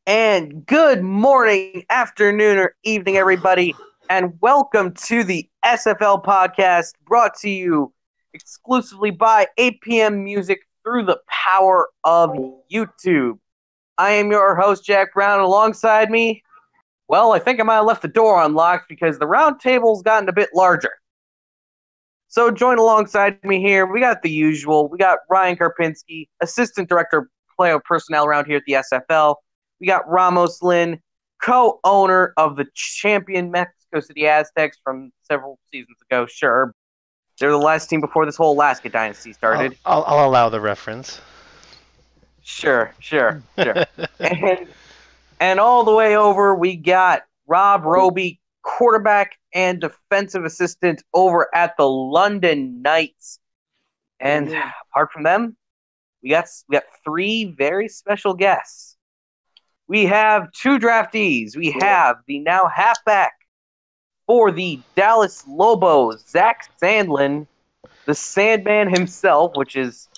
And good morning, afternoon, or evening, everybody, and welcome to the SFL Podcast, brought to you exclusively by 8 p.m. Music through the power of YouTube. I am your host, Jack Brown. Alongside me, well, I think I might have left the door unlocked because the round table's gotten a bit larger. So join alongside me here. We got the usual. We got Ryan Karpinski, Assistant Director of Player Personnel around here at the SFL. We got Ramos Lynn, co-owner of the champion Mexico City Aztecs from several seasons ago. Sure, they're the last team before this whole Alaska dynasty started. I'll allow the reference. Sure. And all the way over, we got Rob Roby, quarterback and defensive assistant over at the London Knights. And apart from them, we got three very special guests. We have two draftees. We have the now halfback for the Dallas Lobos, Zach Sandlin, the Sandman himself, which is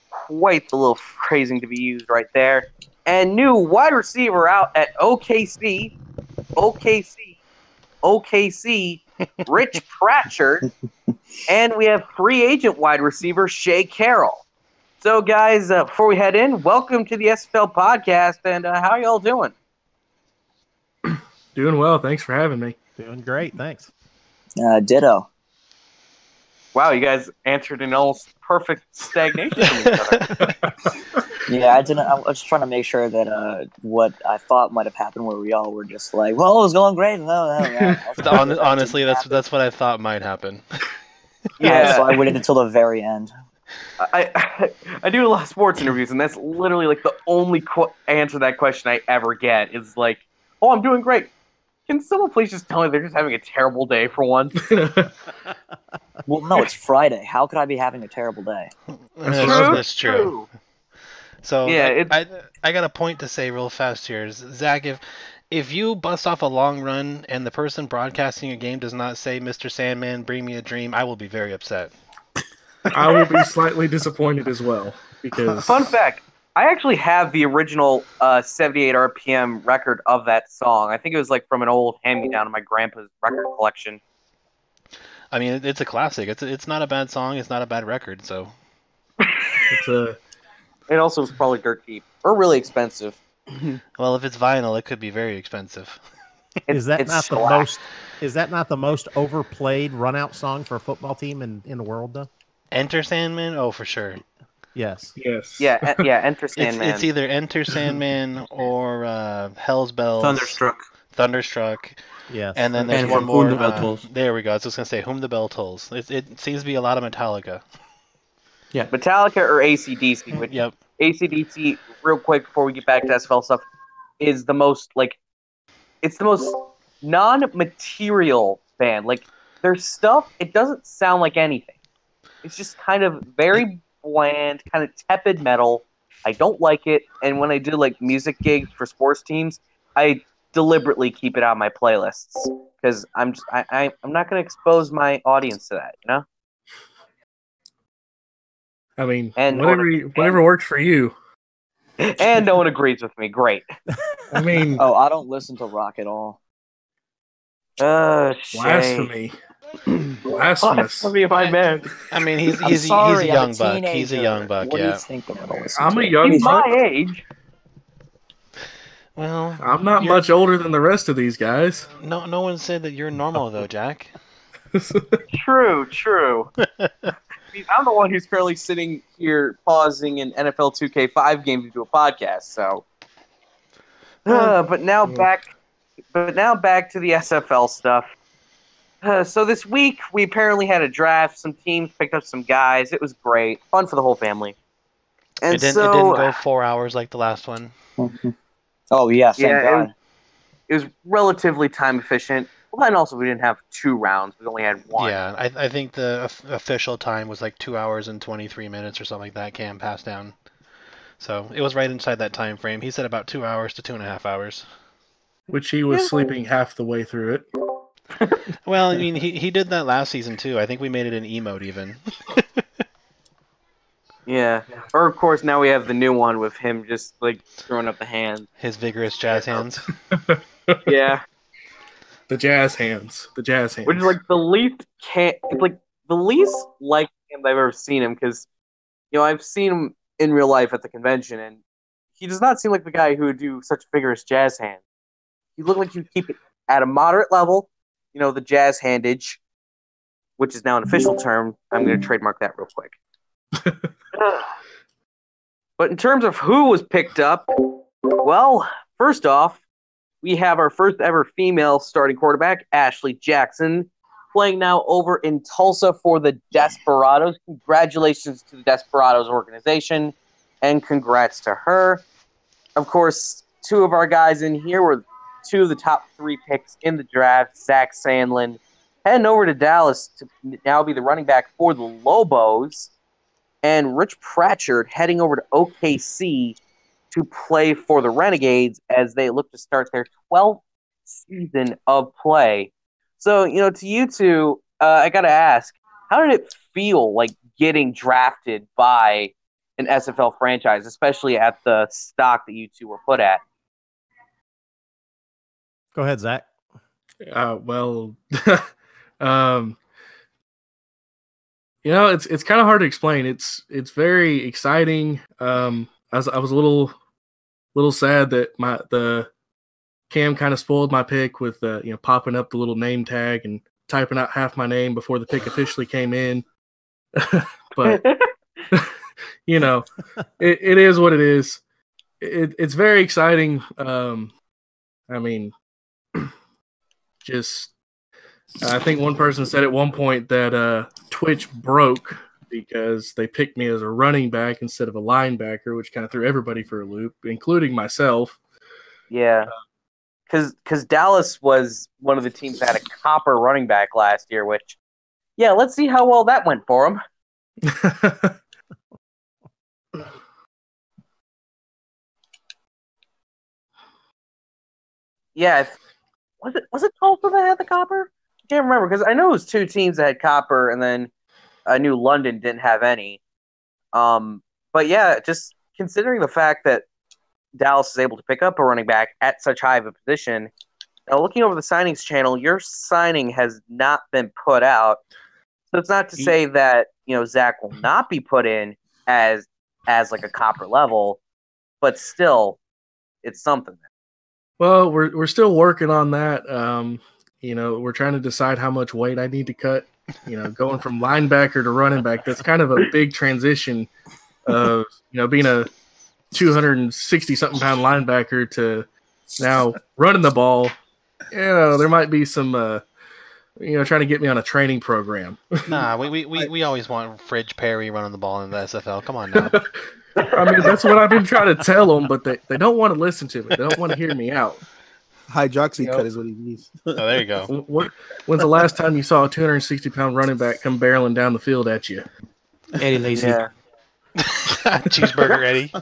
quite the little phrasing to be used right there. And new wide receiver out at OKC, Rich Pratchard. And we have free agent wide receiver Shay Carroll. So, guys, before we head in, welcome to the SFL Podcast, and how are y'all doing? Doing well. Thanks for having me. Doing great. Thanks. Ditto. Wow, you guys answered in almost perfect stagnation from each other. Yeah, I didn't. I was trying to make sure that what I thought might have happened, where we all were just like, "Well, it was going great." No. Honestly, that's what I thought might happen. Yeah, so I waited until the very end. I do a lot of sports interviews, and that's literally like the only answer to that question I ever get is like, "Oh, I'm doing great." Can someone please just tell me they're just having a terrible day for once? Well, no, it's Friday. How could I be having a terrible day? That's true. So yeah, I got a point to say real fast here. Zach, if you bust off a long run and the person broadcasting a game does not say, "Mr. Sandman, bring me a dream," I will be very upset. I will be slightly disappointed as well. Because fun fact, I actually have the original 78 RPM record of that song. I think it was like from an old hand-me-down in my grandpa's record collection. I mean, it's a classic. It's not a bad song. It's not a bad record. So it also was probably dirt cheap or really expensive. Well, if it's vinyl, it could be very expensive. Is that not the most overplayed run-out song for a football team in the world, though? Enter Sandman? Oh, for sure. Yes. Yeah, Enter Sandman. It's either Enter Sandman or Hell's Bells. Thunderstruck. Yes. And then there's one more. Whom the Bell Tolls. There we go. I was just going to say Whom the Bell Tolls. It seems to be a lot of Metallica. Yeah. Metallica or AC/DC. Which yep. AC/DC, real quick before we get back to SFL stuff, is the most, it's the most non-material band. Like, their stuff, it doesn't sound like anything. It's just kind of very bland, kind of tepid metal. I don't like it, and when I do music gigs for sports teams, I deliberately keep it out of my playlists because I'm not going to expose my audience to that, you know. I mean, whatever works for you. And no one agrees with me. Great. I mean, I don't listen to rock at all. Blasphemy. Blasphemy, my man. I mean, he's a young buck. He's a young buck. What yeah. do you think I'm gonna listen I'm to? a young He's buck. my age. Well, I'm not much older than the rest of these guys. No one said that you're normal though, Jack. True. I mean, I'm the one who's currently sitting here pausing an NFL 2K5 game to do a podcast. So, but now back to the SFL stuff. So this week we apparently had a draft. Some teams picked up some guys. It was great, fun for the whole family. And it didn't go 4 hours like the last one. Oh yeah, thank God. It was relatively time efficient. Well, and also we didn't have 2 rounds. We only had 1. Yeah, I think the official time was 2 hours and 23 minutes or something like that. Cam passed down, so it was right inside that time frame. He said about 2 hours to 2.5 hours. Which he was sleeping half the way through it. Well, I mean, he did that last season too. I think we made it an emote even. Yeah. Or of course now we have the new one with him just like throwing up the hand. His vigorous jazz hands. Yeah. The jazz hands. The jazz hands. Which is like the least like him I've ever seen him because I've seen him in real life at the convention and he does not seem like the guy who would do such vigorous jazz hands. He looked like he'd keep it at a moderate level, the jazz handage, which is now an official term. I'm going to trademark that real quick. But in terms of who was picked up, well, first off, we have our first ever female starting quarterback, Ashley Jackson, playing now over in Tulsa for the Desperados. Congratulations to the Desperados organization, and congrats to her. Of course, two of our guys in here were two of the top 3 picks in the draft, Zach Sandlin, heading over to Dallas to now be the running back for the Lobos, and Rich Pratchard heading over to OKC to play for the Renegades as they look to start their 12th season of play. So, to you two, I got to ask, how did it feel like getting drafted by an SFL franchise, especially at the stock that you two were put at? Go ahead, Zach. Well, it's kind of hard to explain. It's very exciting. I was a little sad that the Cam kind of spoiled my pick with popping up the little name tag and typing out half my name before the pick officially came in. But it is what it is. It's very exciting. I think one person said at one point that Twitch broke because they picked me as a running back instead of a linebacker, which kind of threw everybody for a loop, including myself. Yeah, because Dallas was one of the teams that had a copper running back last year, which, yeah, let's see how well that went for him. Yeah, was it Tulsa that had the copper? I can't remember because I know it was 2 teams that had copper, and then I knew London didn't have any. But yeah, just considering the fact that Dallas is able to pick up a running back at such high of a position. Now, looking over the signings channel, your signing has not been put out. So it's not to say that Zach will not be put in as like a copper level, but still, it's something. Well, we're still working on that. We're trying to decide how much weight I need to cut. Going from linebacker to running back, that's kind of a big transition of being a 260-something pound linebacker to now running the ball. There might be some trying to get me on a training program. Nah, we always want Fridge Perry running the ball in the SFL. Come on now. That's what I've been trying to tell them, but they don't want to listen to me. They don't want to hear me out. Hydroxy cut is what he needs. Oh, there you go. When's the last time you saw a 260-pound running back come barreling down the field at you? Eddie Lacy. Yeah. Cheeseburger Eddie.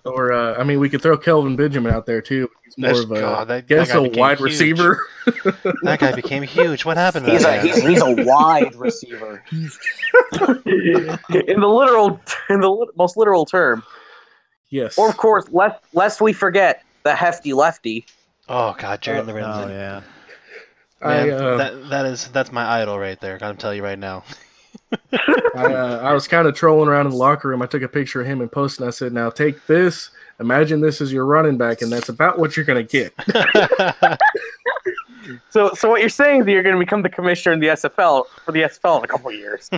Or we could throw Kelvin Benjamin out there too. He's more of a wide huge. Receiver. That guy became huge. What happened to He's that? he's a wide receiver. In the most literal term. Yes. Or of course, lest we forget the hefty lefty. Oh God, Jared Lorenzen. Oh yeah. Man, that's my idol right there. Gotta tell you right now. I was kind of trolling around in the locker room. I took a picture of him and posted. And I said, "Now take this. Imagine this is your running back, and that's about what you're going to get." So what you're saying is that you're going to become the commissioner in the SFL in a couple of years.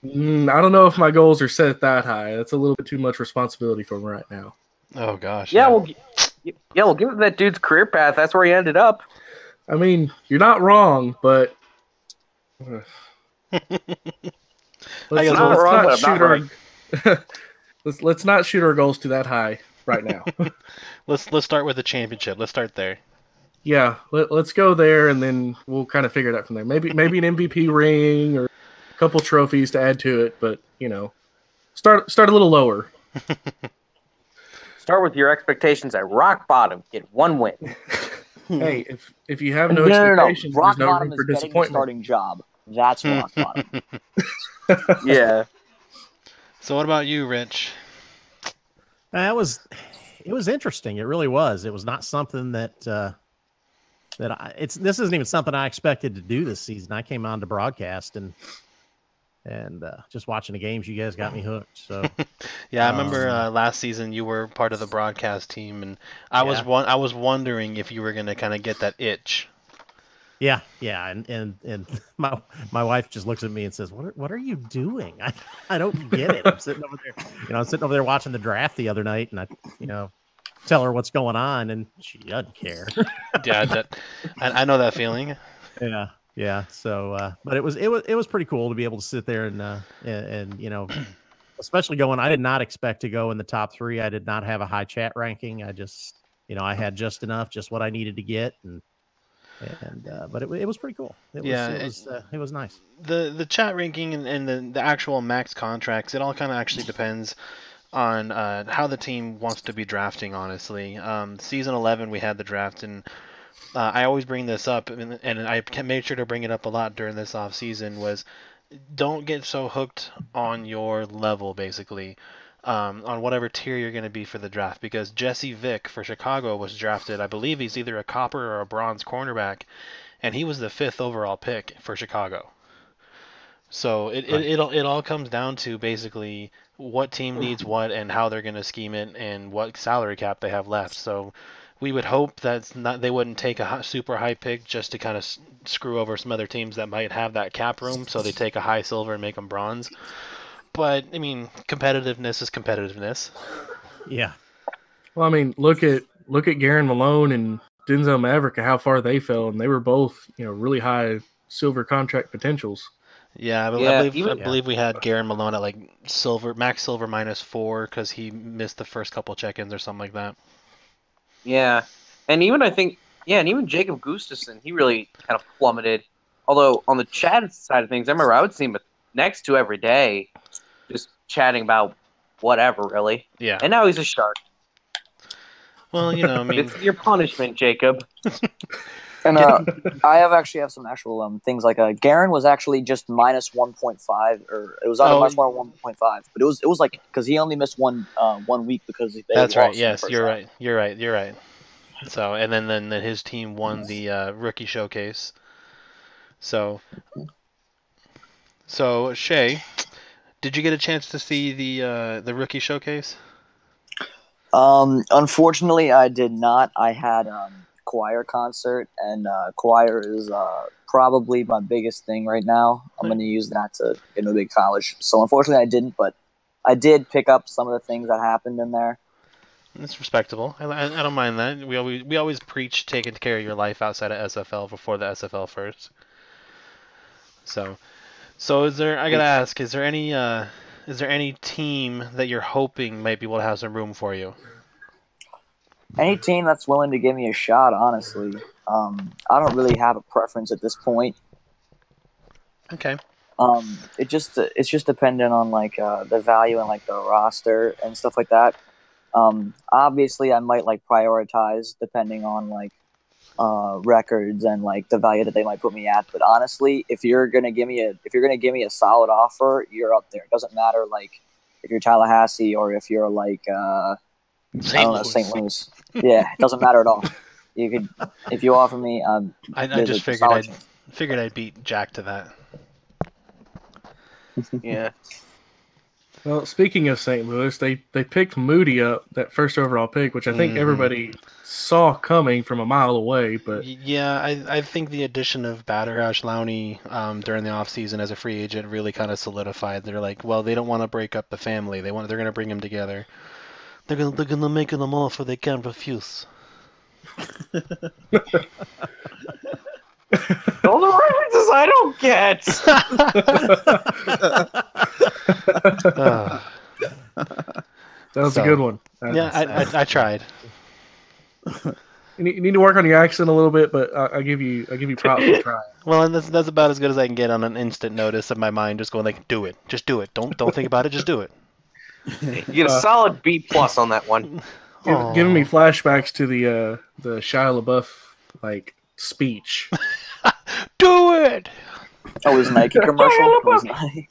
I don't know if my goals are set that high. That's a little bit too much responsibility for me right now. Oh gosh. Yeah, we'll give that dude's career path. That's where he ended up. You're not wrong, but let's not shoot our goals to that high right now. Let's start with the championship. Let's start there. Yeah, let's go there, and then we'll kind of figure it out from there. Maybe an MVP ring or a couple trophies to add to it, but start a little lower. Start with your expectations at rock bottom. Get 1 win. Hey, if you have No, no no, no, no. expectations, Rock there's no bottom room for is getting the disappointment. starting job. That's rock bottom. Yeah. So what about you, Rich? It was interesting. It really was. It was not something that this isn't even something I expected to do this season. I came on to broadcast and just watching the games, you guys got me hooked. So Yeah, I remember last season you were part of the broadcast team, and I was wondering if you were gonna kind of get that itch. Yeah, and my wife just looks at me and says, "What are you doing? I don't get it." I'm sitting over there, watching the draft the other night, and I tell her what's going on, and she doesn't care. Yeah, I know that feeling. Yeah. So, but it was pretty cool to be able to sit there and especially going. I did not expect to go in the top 3. I did not have a high chat ranking. I just I had just enough, just what I needed to get, but it was pretty cool. It was nice. The chat ranking and the actual max contracts, it all kind of actually depends on how the team wants to be drafting, honestly. Season 11, we had the draft, and I always bring this up, and I made sure to bring it up a lot during this offseason, was don't get so hooked on your level, basically, on whatever tier you're going to be for the draft, because Jesse Vick for Chicago was drafted, I believe he's either a copper or a bronze cornerback, and he was the 5th overall pick for Chicago. So it all comes down to basically what team needs what and how they're going to scheme it and what salary cap they have left. So we would hope that they wouldn't take a super high pick just to kind of screw over some other teams that might have that cap room. So they take a high silver and make them bronze. But I mean, competitiveness is competitiveness. Yeah. Well, I mean, look at Garen Malone and Denzel Maverick and how far they fell, and they were both really high silver contract potentials. Yeah, I believe we had Garen Malone at like max silver -4 because he missed the first couple check-ins or something like that. Yeah, and even Jacob Gustafson, he really kind of plummeted. Although on the chat side of things, I remember I would see him next to every day, just chatting about whatever, really. Yeah. And now he's a shark. Well, I mean, it's your punishment, Jacob. And I have some actual things like Garen was actually just -1.5, or it was either -1.5, but it was like because he only missed one week because they that's right. lost Yes, you're right. So and then his team won the rookie showcase. So Shay, did you get a chance to see the rookie showcase? Unfortunately, I did not. I had choir concert, and choir is probably my biggest thing right now. I'm going to use that to get into a big college. So unfortunately, I didn't, but I did pick up some of the things that happened in there. It's respectable. I don't mind that. We always preach taking care of your life outside of SFL before the SFL first. So is there? I gotta ask, is there any team that you're hoping might be able to have some room for you? Any team that's willing to give me a shot, honestly. I don't really have a preference at this point. Okay. It's just dependent on like the value and like the roster and stuff like that. Obviously, I might like prioritize depending on like records and like the value that they might put me at. But honestly, if you're gonna give me a solid offer, you're up there. It doesn't matter like if you're Tallahassee or if you're like St. Louis. Yeah, it doesn't matter at all. You could if you offer me. I just figured I'd beat Jack to that. Yeah. Well, speaking of St. Louis, they picked Moody up, that first overall pick, which I think everybody saw coming from a mile away. But yeah, I think the addition of Badarash Lowney during the offseason as a free agent really kind of solidified. They're like, well, they don't want to break up the family. They're going to bring them together. They're gonna make them offer they can't refuse. All the references I don't get. That was a good one. I tried. You need to work on your accent a little bit, but I give you props for trying. Well, and that's about as good as I can get on an instant notice of my mind, just going like, do it, just do it. Don't think about it, just do it. You get a solid B+ on that one. Giving me flashbacks to the Shia LaBeouf like speech. Do it. Oh, it was Nike commercial. It was Nike.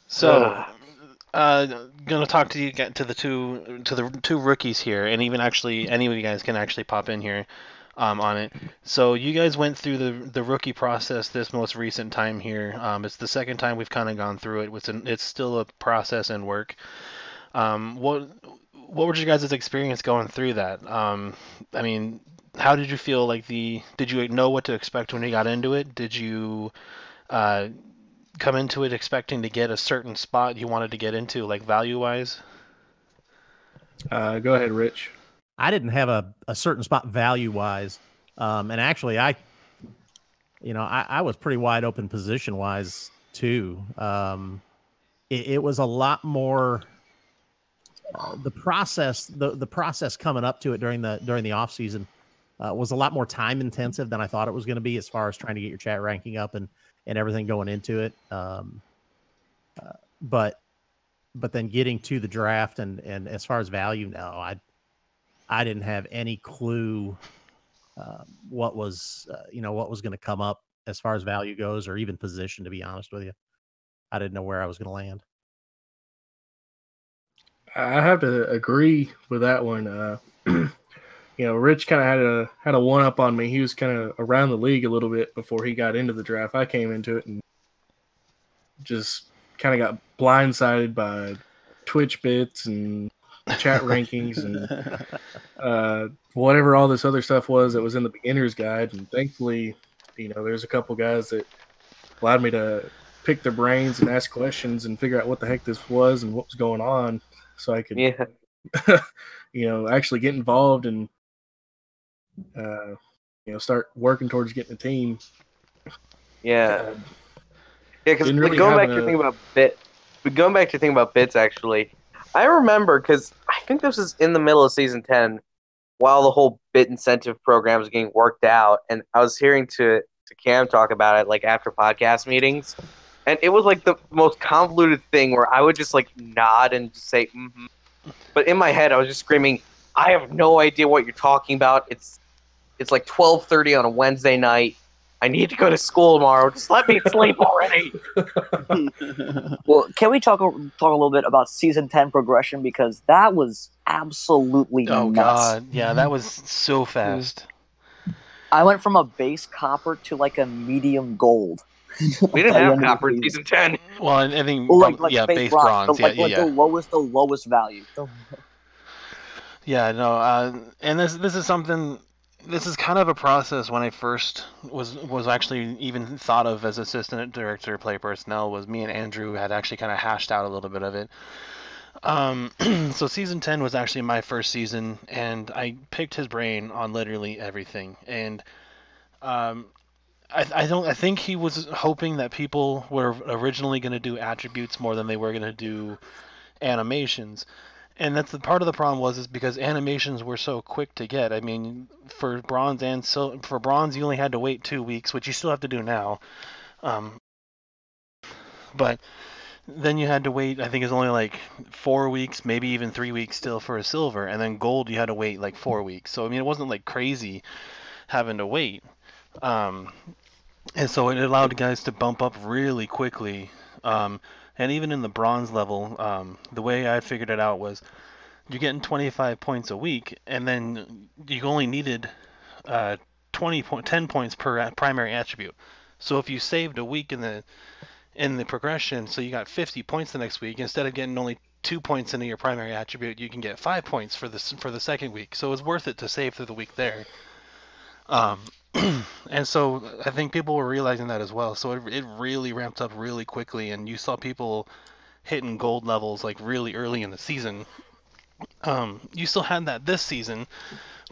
So, gonna talk to you to the two rookies here, and even actually any of you guys can actually pop in here, on it. So you guys went through the rookie process this most recent time here. It's the second time we've kind of gone through it. It's still a process and work. What was your guys' experience going through that? I mean, how did you feel like did you know what to expect when you got into it? Did you come into it expecting to get a certain spot you wanted to get into, like value-wise? Go ahead, Rich. I didn't have a certain spot value-wise. And actually, I was pretty wide open position-wise, too. It was a lot more... the process coming up to it during the off season was a lot more time intensive than I thought it was going to be, as far as trying to get your chat ranking up and everything going into it. But then getting to the draft and as far as value, no, I didn't have any clue what was going to come up as far as value goes, or even position, to be honest with you. I didn't know where I was going to land. I have to agree with that one. Rich kind of had a one up on me. He was kind of around the league a little bit before he got into the draft. I came into it and just kind of got blindsided by Twitch bits and chat rankings and whatever all this other stuff was that was in the beginner's guide. And thankfully, there's a couple guys that allowed me to pick their brains and ask questions and figure out what the heck this was and what was going on, so I could, actually get involved and, start working towards getting a team. Yeah. Because going back to think about bits, actually, I remember, because I think this was in the middle of season 10, while the whole bit incentive program was getting worked out, and I was hearing to Cam talk about it, like, after podcast meetings, and it was like the most convoluted thing where I would just like nod and just say, mm-hmm. But in my head, I was just screaming, I have no idea what you're talking about. It's like 12:30 on a Wednesday night. I need to go to school tomorrow. Just let me sleep already. Well, can we talk a little bit about season 10 progression, because that was absolutely nuts. Oh God, yeah, that was so fast. I went from a base copper to like a medium gold. We didn't have copper in season 10. Well, I think base bronze. bronze. The lowest value. Yeah, no, and this is something. This is kind of a process. When I first was actually even thought of as assistant director of play personnel, was me and Andrew had actually kind of hashed out a little bit of it. So season 10 was actually my first season, and I picked his brain on literally everything. And I think he was hoping that people were originally going to do attributes more than they were going to do animations. And that's the part of the problem is because animations were so quick to get. I mean, for bronze you only had to wait 2 weeks, which you still have to do now. But then you had to wait, I think it's only like 4 weeks, maybe even 3 weeks still for a silver. And then gold, you had to wait like 4 weeks. So, I mean, it wasn't like crazy having to wait. And so it allowed guys to bump up really quickly. And even in the bronze level, the way I figured it out was you're getting 25 points a week, and then you only needed 10 points per primary attribute. So if you saved a week in the progression, so you got 50 points the next week, instead of getting only 2 points into your primary attribute, you can get 5 points for the second week. So it was worth it to save through the week there. And so I think people were realizing that as well. So it really ramped up really quickly, and you saw people hitting gold levels like really early in the season. You still had that this season,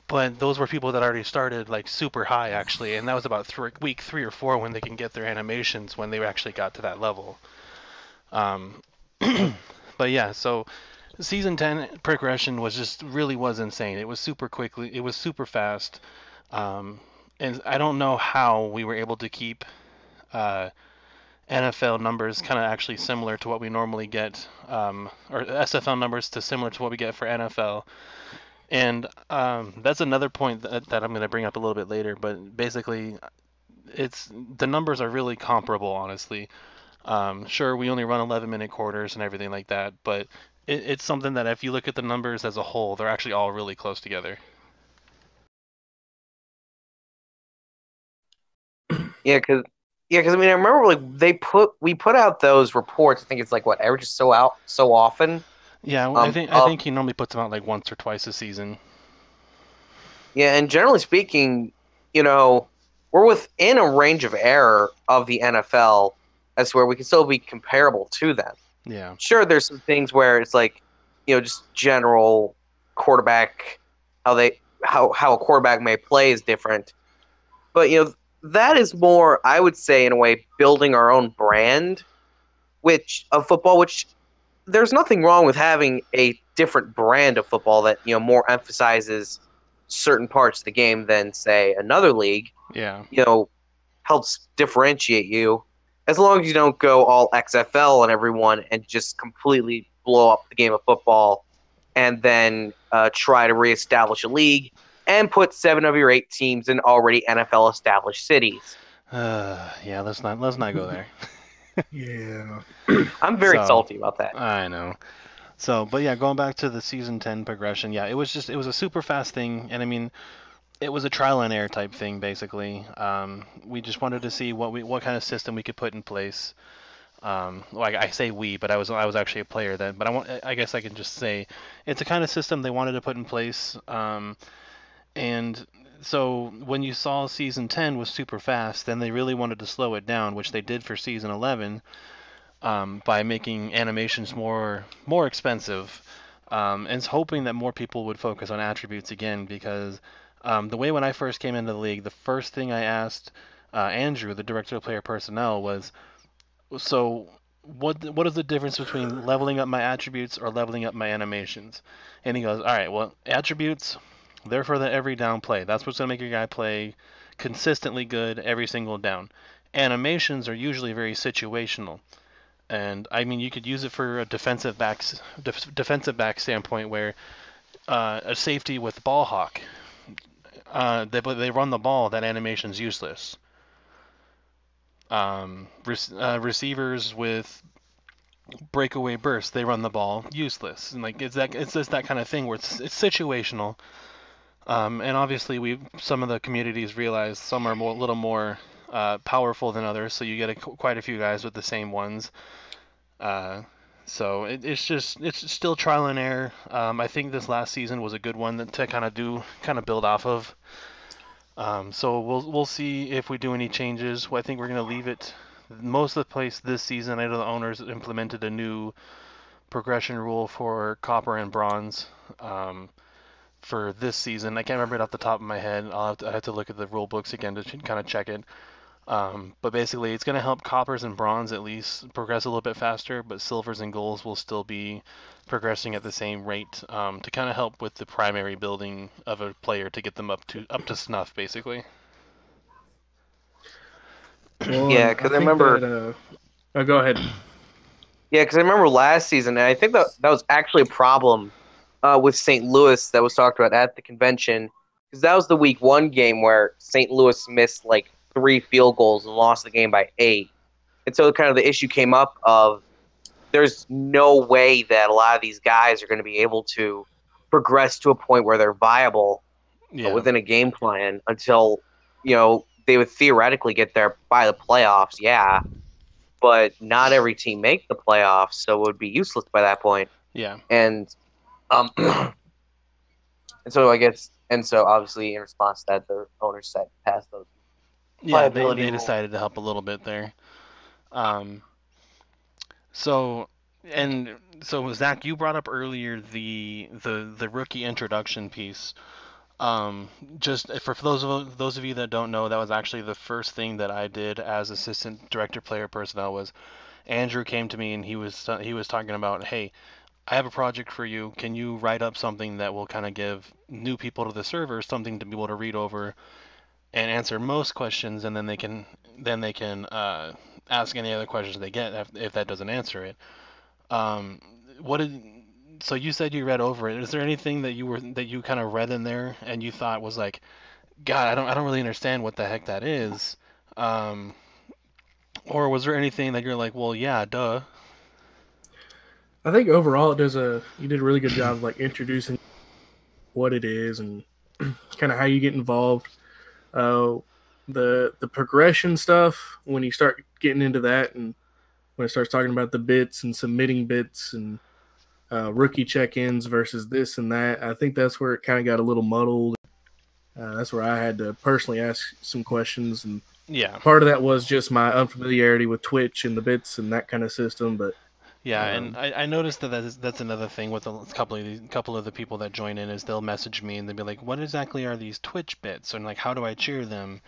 but those were people that already started like super high actually, and that was about week 3 or 4 when they can get their animations when they actually got to that level. But yeah, so season 10 progression was insane. It was super quickly, it was super fast. And I don't know how we were able to keep NFL numbers kind of actually similar to what we normally get, or SFL numbers similar to what we get for NFL, And that's another point that I'm going to bring up a little bit later. But basically, the numbers are really comparable, honestly. Sure, we only run 11-minute quarters and everything like that, but it's something that if you look at the numbers as a whole, they're actually all really close together. Yeah, because I mean, I remember like we put out those reports. I think it's like what every just so often. Yeah, I think he normally puts them out like once or twice a season. Yeah, and generally speaking, we're within a range of error of the NFL as to where we can still be comparable to them. Yeah. Sure, there's some things where it's like, just general quarterback, how a quarterback may play is different. But that is more, I would say, in a way, building our own brand, of football. Which there's nothing wrong with having a different brand of football that more emphasizes certain parts of the game than, say, another league. Yeah. Helps differentiate you, as long as you don't go all XFL on everyone and just completely blow up the game of football, and then try to reestablish a league and put 7 of your 8 teams in already NFL established cities. Yeah, let's not go there. Yeah. I'm very salty about that. I know. So, but yeah, going back to the season 10 progression, yeah, it was a super fast thing, and I mean, it was a trial and error type thing basically. We just wanted to see what kind of system we could put in place. Like I say we, but I was actually a player then. But I guess I can just say it's a kind of system they wanted to put in place. And so when you saw season 10 was super fast, then they really wanted to slow it down, which they did for season 11 by making animations more expensive, and hoping that more people would focus on attributes again. Because the way when I first came into the league, the first thing I asked Andrew, the director of player personnel, was, so what is the difference between leveling up my attributes or leveling up my animations? And he goes, all right, well, attributes, they're for the every down play. That's what's going to make your guy play consistently good every single down. Animations are usually very situational. And I mean, you could use it for a defensive back standpoint, where a safety with ball hawk, they run the ball, that animation's useless. Receivers with breakaway burst, they run the ball, useless. And like it's just that kind of thing where it's situational. And obviously some of the communities realize some are a little more powerful than others, so you get quite a few guys with the same ones. So it's still trial and error. I think this last season was a good one to kind of build off of. So we'll see if we do any changes. I think we're gonna leave it most of the place this season. I know the owners implemented a new progression rule for copper and bronze for this season. I can't remember it off the top of my head. I have to look at the rule books again to kind of check it. But basically, it's going to help coppers and bronze at least progress a little bit faster, but silvers and golds will still be progressing at the same rate, to kind of help with the primary building of a player to get them up to snuff, basically. Well, Yeah, because I remember. Go ahead. Yeah, because I remember last season, and I think that was actually a problem with St. Louis that was talked about at the convention, because that was the week 1 game where St. Louis missed like 3 field goals and lost the game by 8. And so kind of the issue came up of there's no way that a lot of these guys are going to be able to progress to a point where they're viable within a game plan until, they would theoretically get there by the playoffs, yeah. But not every team make the playoffs, so it would be useless by that point. Yeah. And and so obviously in response to that, the owners said pass those. Yeah, they decided to help a little bit there. So Zach, you brought up earlier the rookie introduction piece. Just for those of you that don't know, that was actually the first thing that I did as assistant director player personnel. Was Andrew came to me and he was talking about, hey, I have a project for you. Can you write up something that will kind of give new people to the server something to be able to read over and answer most questions, and then they can ask any other questions they get if that doesn't answer it. So you said you read over it. Is there anything that you kind of read in there and you thought was like, God, I don't really understand what the heck that is, um, or was there anything that you're like, well, yeah, duh. I think overall you did a really good job of like introducing what it is and kind of how you get involved. The progression stuff, when you start getting into that, and when it starts talking about the bits and submitting bits and rookie check-ins versus this and that, I think that's where it kind of got a little muddled. That's where I had to personally ask some questions, and Yeah. part of that was just my unfamiliarity with Twitch and the bits and that kind of system. But Yeah, and I noticed that's another thing with a couple of the people that join in is they'll message me and they'll be like, "What exactly are these Twitch bits?" And like, how do I cheer them?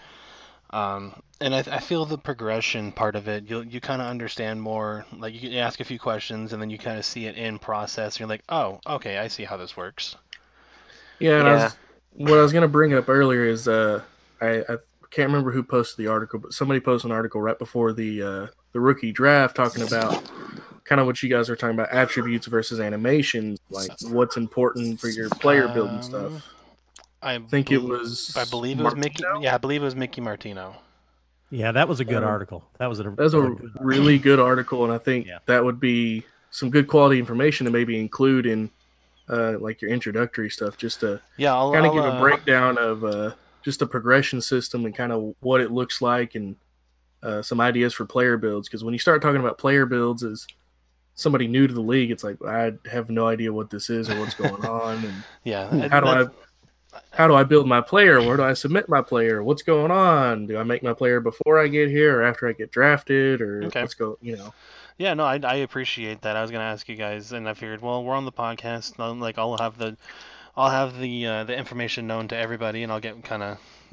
And I feel the progression part of it, you kind of understand more. Like you ask a few questions and then you kind of see it in process. And you're like, oh, okay, I see how this works. yeah, and Yeah. what I was going to bring up earlier is I can't remember who posted the article, but somebody posted an article right before the rookie draft talking about kind of what you guys are talking about, attributes versus animations, like what's important for your player building stuff. I think it was. I believe it was Mickey. Martino? Yeah, I believe it was Mickey Martino. Yeah, that was a good article. That was a good really good article, and I think Yeah. that would be some good quality information to maybe include in like your introductory stuff, just to Yeah, kind of give a breakdown of just the progression system and kind of what it looks like, and some ideas for player builds. Because when you start talking about player builds as somebody new to the league, it's like I have no idea what this is or what's going on, and Yeah, how do I build my player? Where do I submit my player? What's going on? Do I make my player before I get here or after I get drafted, or Okay. let's go, Yeah, no, I appreciate that. I was gonna ask you guys, and I figured, well, we're on the podcast. Like, I'll have the information known to everybody, and I'll get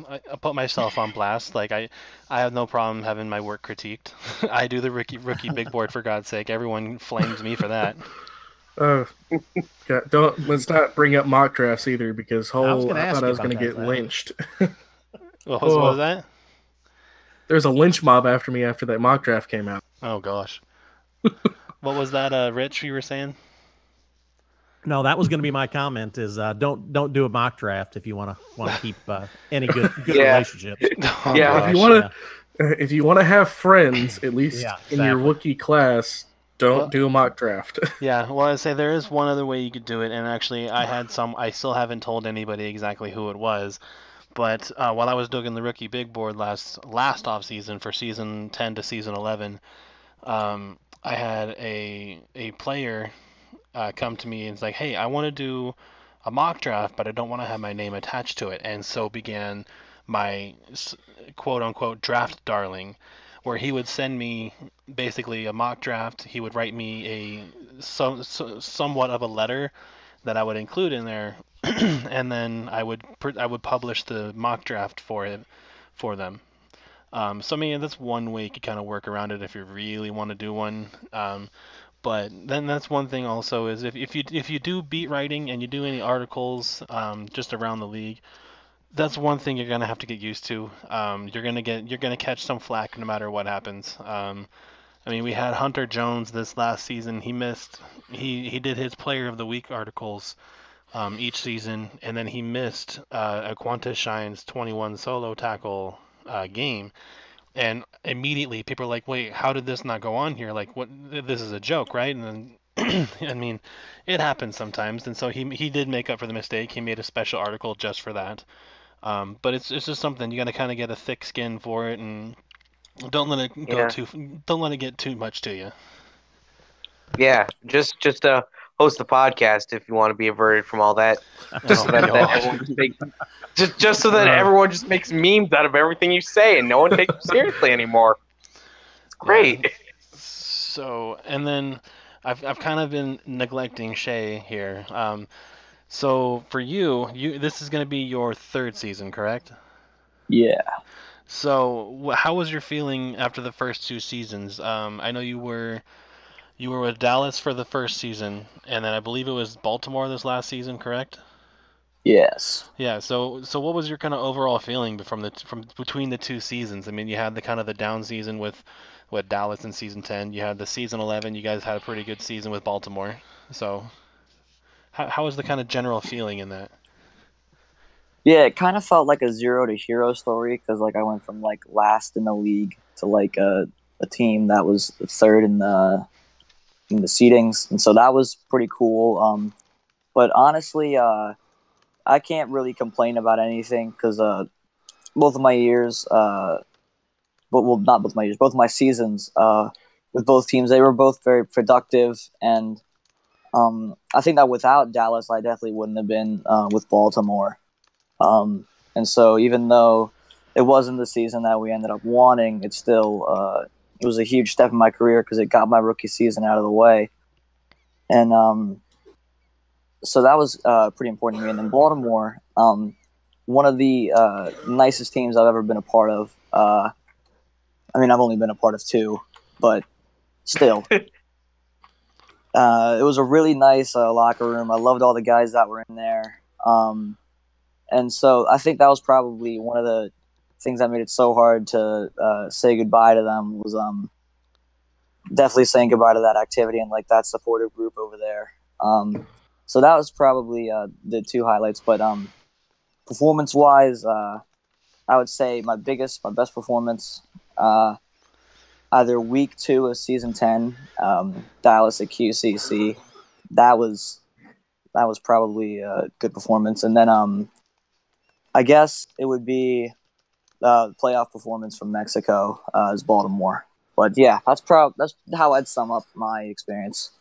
I'll put myself on blast. Like, I have no problem having my work critiqued. I do the rookie big board, for God's sake. Everyone flames me for that. God, let's not bring up mock drafts either, because I was I gonna ask thought you I was about going to that, get Zach. lynched. What was that? There's a lynch mob after me after that mock draft came out. Oh gosh. What was that, Rich? You were saying? No, that was going to be my comment. Is don't do a mock draft if you want to keep any good Yeah. relationships. Oh, Yeah, gosh. If you want to have friends, at least Yeah, in your exactly. rookie class, don't Well- do a mock draft. Yeah, well, I'd say there is one other way you could do it, and actually, I still haven't told anybody exactly who it was, but while I was doing the rookie big board last offseason for season 10 to season 11, I had a player come to me and it's like, hey, I want to do a mock draft, but I don't want to have my name attached to it, and so began my quote unquote draft darling, where he would send me basically a mock draft. He would write me somewhat of a letter that I would include in there, and then I would publish the mock draft for them. So I mean, that's one way you could kind of work around it if you really want to do one. But then that's one thing also is if you do beat writing and you do any articles just around the league, that's one thing you're gonna have to get used to. You're gonna catch some flack no matter what happens. I mean, we had Hunter Jones this last season. He did his Player of the Week articles each season, and then he missed a Qantas Shines 21 solo tackle game. And immediately people are like, wait, how did this not go on here? Like, what? This is a joke, right? And then, I mean, it happens sometimes. And so he did make up for the mistake. He made a special article just for that. But it's just something you got to kind of get a thick skin for it, and don't let it don't let it get too much to you. Yeah, just host a podcast if you want to be averted from all that. Just so that everyone just so that everyone just makes memes out of everything you say, and no one takes you seriously anymore. It's great. Yeah. So, and then I've kind of been neglecting Shay here. So for you this is going to be your third season, correct? Yeah. So how was your feeling after the first two seasons? I know you were with Dallas for the first season, and then I believe it was Baltimore this last season, correct? Yes. Yeah. So what was your kind of overall feeling from between the two seasons? I mean, you had the kind of the down season with Dallas in season 10. You had the season 11. You guys had a pretty good season with Baltimore. So. How was the kind of general feeling in that? Yeah, it kind of felt like a zero to hero story because like I went from like last in the league to like a team that was third in the seedings, and so that was pretty cool. But honestly, I can't really complain about anything because both of my years, not both my years, both of my seasons with both teams, they were both very productive, and I think that without Dallas, I definitely wouldn't have been with Baltimore. And so even though it wasn't the season that we ended up wanting, it still it was a huge step in my career because it got my rookie season out of the way. And so that was pretty important to me. And then Baltimore, one of the nicest teams I've ever been a part of. I mean, I've only been a part of two, but still. It was a really nice locker room. I loved all the guys that were in there. And so I think that was probably one of the things that made it so hard to say goodbye to them was definitely saying goodbye to that activity and like that supportive group over there. So that was probably the two highlights. But performance-wise, I would say my best performance either week 2 of season 10, Dallas at QCC. That was probably a good performance. And then I guess it would be playoff performance from Mexico as Baltimore. But yeah, that's how I'd sum up my experience.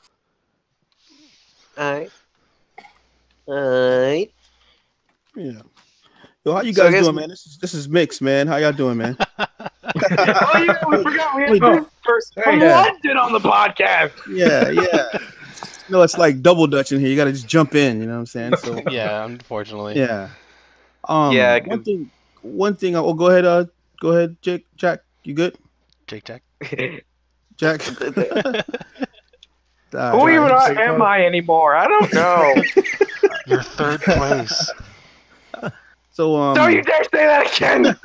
All right. Yeah. Yo, how you guys doing, man? This is Mix, man. How y'all doing, man? Oh yeah, we forgot we had the first from London on the podcast. Yeah. No, it's like double Dutch in here. You got to just jump in. You know what I'm saying? So Yeah, unfortunately. yeah. Yeah. One thing. Oh, go ahead, Jack. You good? Jack. Jack. Who even am I anymore? I don't know. You're third place. So Don't you dare say that again.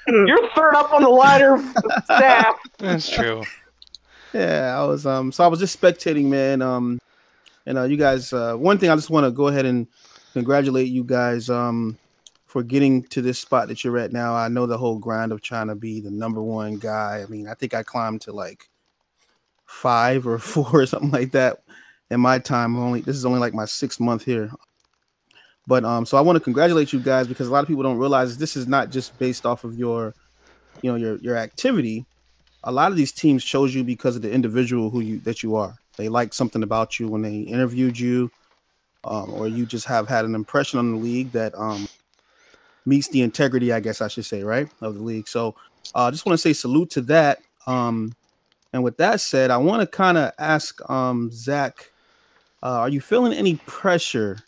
You're third up on the ladder staff. That's true. Yeah, I was so I was just spectating, man. And you guys, one thing I just want to go ahead and congratulate you guys for getting to this spot that you're at now. I know the whole grind of trying to be the number one guy. I mean, I think I climbed to like 5 or 4 or something like that in my time. This is only like my 6th month here. But so I want to congratulate you guys because a lot of people don't realize this is not just based off of your activity. A lot of these teams chose you because of the individual that you are. They like something about you when they interviewed you, or you just have had an impression on the league that meets the integrity, I guess I should say, right, of the league. So I just want to say salute to that. And with that said, I want to kind of ask Zach, are you feeling any pressure?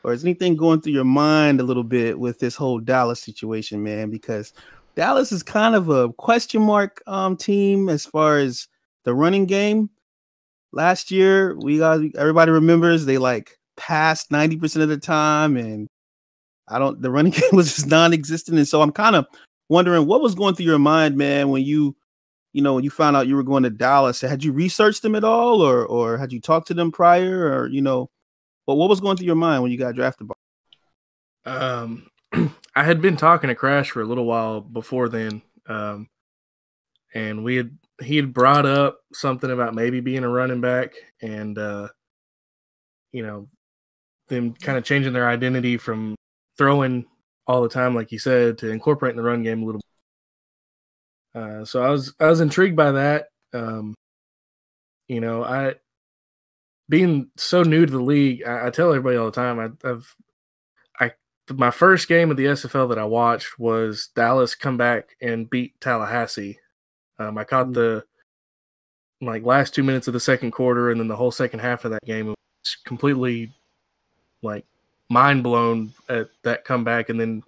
Or is anything going through your mind a little bit with this whole Dallas situation, man? Because Dallas is kind of a question mark team as far as the running game. Last year, everybody remembers they like passed 90% of the time, and the running game was just non-existent. And so I'm kind of wondering what was going through your mind, man, when you found out you were going to Dallas. Had you researched them at all, or had you talked to them prior, or But what was going through your mind when you got drafted? I had been talking to Crash for a little while before then, and he had brought up something about maybe being a running back, and them kind of changing their identity from throwing all the time, like you said, to incorporating the run game a little bit. So I was intrigued by that. I being so new to the league, I tell everybody all the time, my first game of the SFL that I watched was Dallas come back and beat Tallahassee. I caught the last 2 minutes of the second quarter, and then the whole second half of that game was completely mind blown at that comeback, and then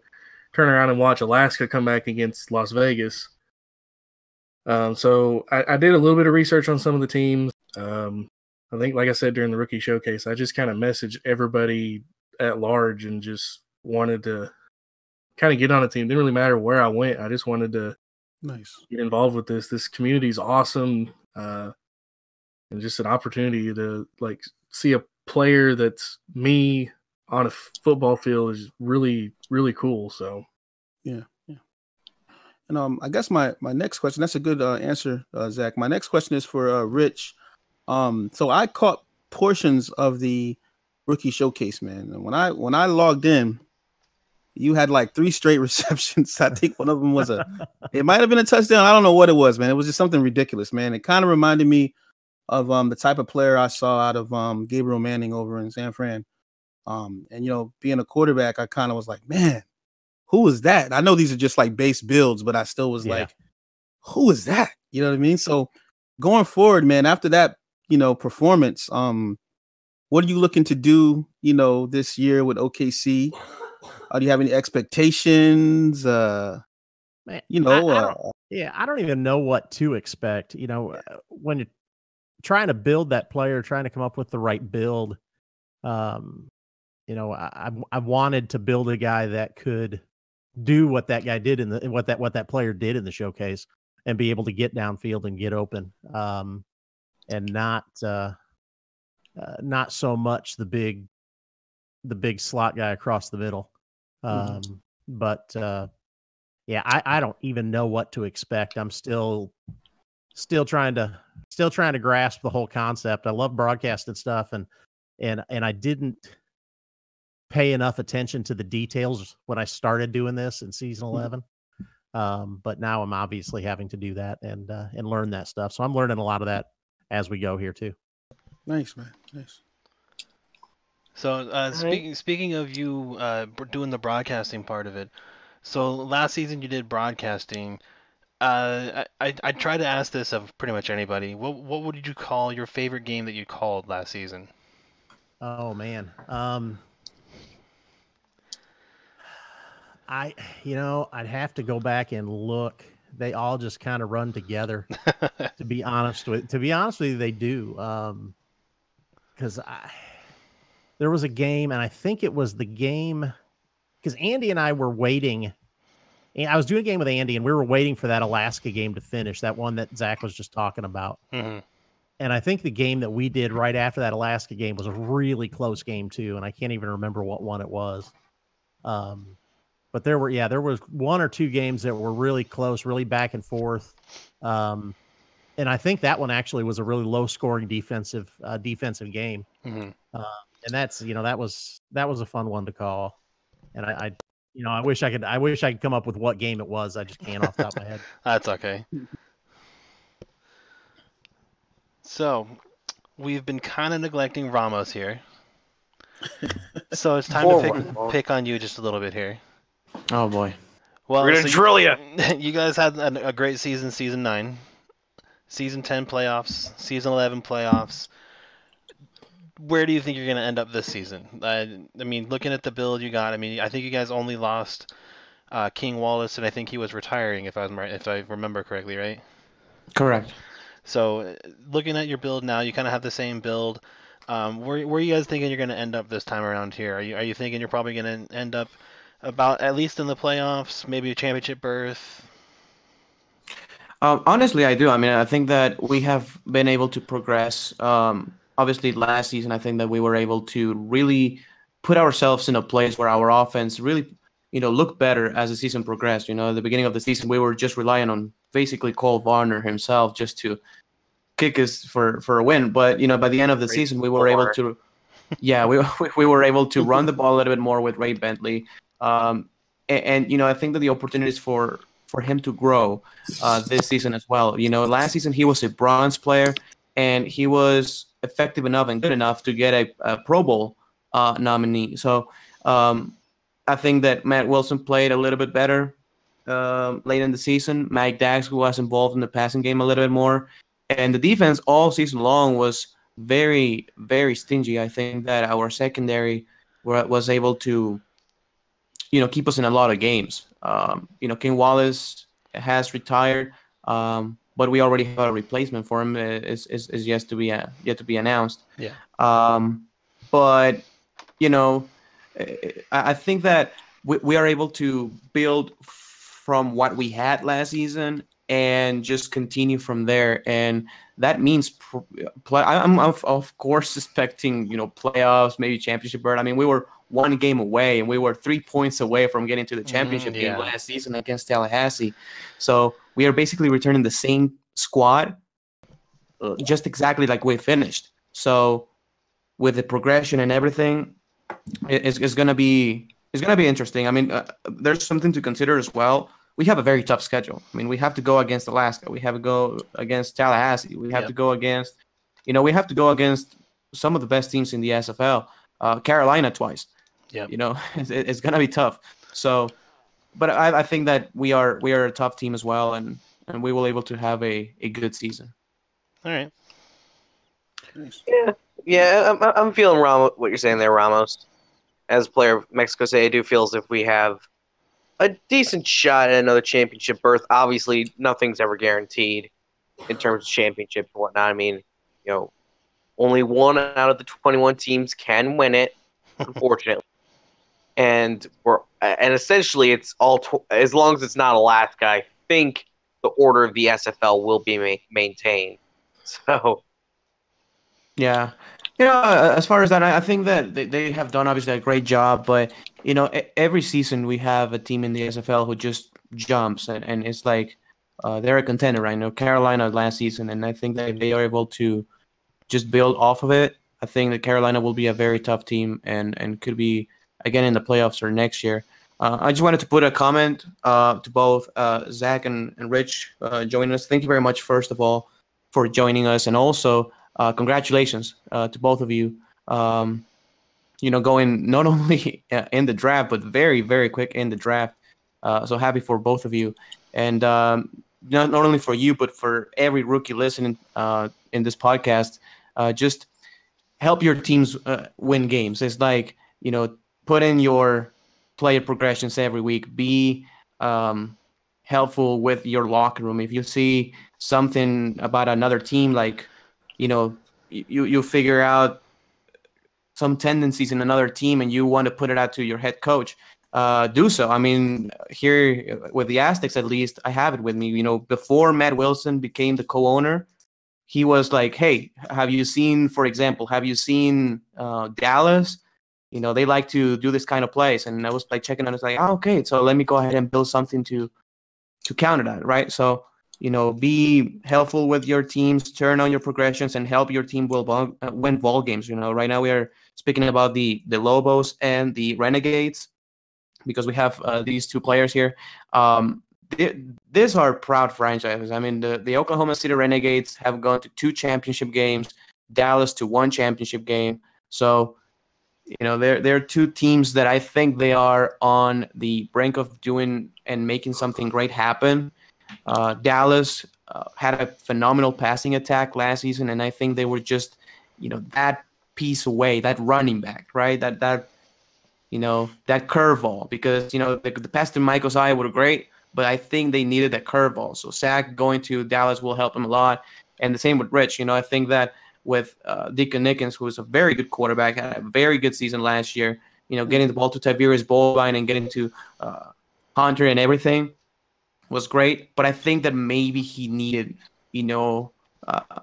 turn around and watch Alaska come back against Las Vegas. So I did a little bit of research on some of the teams. I think, like I said, during the rookie showcase, I just kind of messaged everybody at large and just wanted to kind of get on a team. Didn't really matter where I went. I just wanted to get involved with this. This community is awesome, and just an opportunity to see a player that's me on a football field is really, really cool. So, yeah. And I guess my next question, that's a good answer, Zach. My next question is for Rich. So I caught portions of the rookie showcase, man. And when I logged in, you had like 3 straight receptions. I think one of them was it might have been a touchdown. I don't know what it was, man. It was just something ridiculous, man. It kind of reminded me of the type of player I saw out of Gabriel Manning over in San Fran. And being a quarterback, I kind of was like, man, who is that? I know these are just like base builds, but I still was like, who is that? You know what I mean? So going forward, man, after that, performance, what are you looking to do, this year with OKC? Do you have any expectations? Man, I don't even know what to expect. When you're trying to build that player, trying to come up with the right build, I wanted to build a guy that could do what that guy did what that player did in the showcase and be able to get downfield and get open, and not so much the big slot guy across the middle. But I don't even know what to expect. I'm still trying to grasp the whole concept. I love broadcasting stuff, and I didn't pay enough attention to the details when I started doing this in season 11. But now I'm obviously having to do that and learn that stuff. So I'm learning a lot of that as we go here too. Nice, man. Nice. So speaking of you doing the broadcasting part of it, so last season you did broadcasting. I try to ask this of pretty much anybody. What would you call your favorite game that you called last season? Oh man. I'd have to go back and look. They all just kind of run together. To be honest with you, they do. Because there was a game, and I think it was the game because Andy and I were waiting. I was doing a game with Andy, and we were waiting for that Alaska game to finish, that one that Zach was just talking about. Mm-hmm. And I think the game that we did right after that Alaska game was a really close game too, and I can't even remember what one it was. But there was 1 or 2 games that were really close, really back and forth. And I think that one actually was a really low scoring defensive game. Mm-hmm. And that's, that was a fun one to call. And I wish I could come up with what game it was. I just can't off the top of my head. That's okay. So we've been kind of neglecting Ramos here. So it's time to pick on you just a little bit here. Oh boy. Well, we're gonna drill you. You guys had a great season, season 9, season 10 playoffs, season 11 playoffs. Where do you think you're gonna end up this season? I mean, looking at the build you got, I think you guys only lost King Wallace, and I think he was retiring, if I remember correctly, right? Correct. So, looking at your build now, you kind of have the same build. Where are you guys thinking you're going to end up this time around here? Are you thinking you're probably going to end up about at least in the playoffs, maybe a championship berth? Honestly, I do. I think that we have been able to progress. Obviously, last season, I think that we were able to really put ourselves in a place where our offense really, looked better as the season progressed. At the beginning of the season, we were just relying on basically Cole Varner himself just to kick us for a win. But by the end of the season, we were able to, we were able to run the ball a little bit more with Ray Bentley. And I think that the opportunities for him to grow this season as well. Last season he was a bronze player, and he was effective enough and good enough to get a Pro Bowl nominee. So I think that Matt Wilson played a little bit better late in the season. Mike Dax was involved in the passing game a little bit more. And the defense all season long was very, very stingy. I think that our secondary was able to, keep us in a lot of games. King Wallace has retired, but we already have a replacement for him. Is yet to be announced. Yeah. But I think that we are able to build from what we had last season and just continue from there. And that means I'm of course expecting, playoffs, maybe championship berth. I mean, we were one game away, and we were 3 points away from getting to the championship game last season against Tallahassee. So we are basically returning the same squad, just exactly like we finished. So with the progression and everything, it's gonna be interesting. I mean, there's something to consider as well. We have a very tough schedule. I mean, we have to go against Alaska. We have to go against Tallahassee. We have to go against, we have to go against some of the best teams in the SFL. Carolina twice. Yeah. It's gonna be tough. So, but I think that we are a tough team as well, and we will able to have a good season. All right. Nice. Yeah. I'm feeling what you're saying there, Ramos. As a player of Mexico City, I do feel as if we have a decent shot at another championship berth. Obviously, nothing's ever guaranteed in terms of championship and whatnot. I mean, only one out of the 21 teams can win it, unfortunately. And essentially, it's all as long as it's not Alaska. I think the order of the SFL will be maintained. So, yeah. As far as that, I think that they have done obviously a great job. But every season we have a team in the SFL who just jumps, and it's like they're a contender right now. Carolina last season, and I think that if they are able to just build off of it, I think that Carolina will be a very tough team and could be again in the playoffs or next year. I just wanted to put a comment to both Zach and Rich joining us. Thank you very much, first of all, for joining us, and also congratulations to both of you. Going not only in the draft, but very, very quick in the draft. So happy for both of you, and not only for you, but for every rookie listening in this podcast. Just help your teams win games. It's like, put in your player progressions every week. Be helpful with your locker room. If you see something about another team, like, you figure out some tendencies in another team and you want to put it out to your head coach, do so. I mean, here with the Aztecs, at least, I have it with me. Before Matt Wilson became the co-owner, he was like, hey, have you seen Dallas? They like to do this kind of plays. And I was like checking on it. It's like, okay, so let me go ahead and build something to counter that, right? So, be helpful with your teams, turn on your progressions, and help your team win ball games. Right now we are speaking about the Lobos and the Renegades because we have these two players here. These are proud franchises. I mean, the Oklahoma City Renegades have gone to 2 championship games, Dallas to 1 championship game. So, they're 2 teams that I think they are on the brink of doing and making something great happen. Dallas had a phenomenal passing attack last season, and I think they were just, that piece away, that running back, right? That curveball, because the pass to Michael Zaya were great, but I think they needed that curveball. So Zach going to Dallas will help them a lot, and the same with Rich. I think that with Deacon Nickens, who is a very good quarterback, had a very good season last year. Getting the ball to Tiberius Bolvine and getting to Hunter and everything was great, but I think that maybe he needed,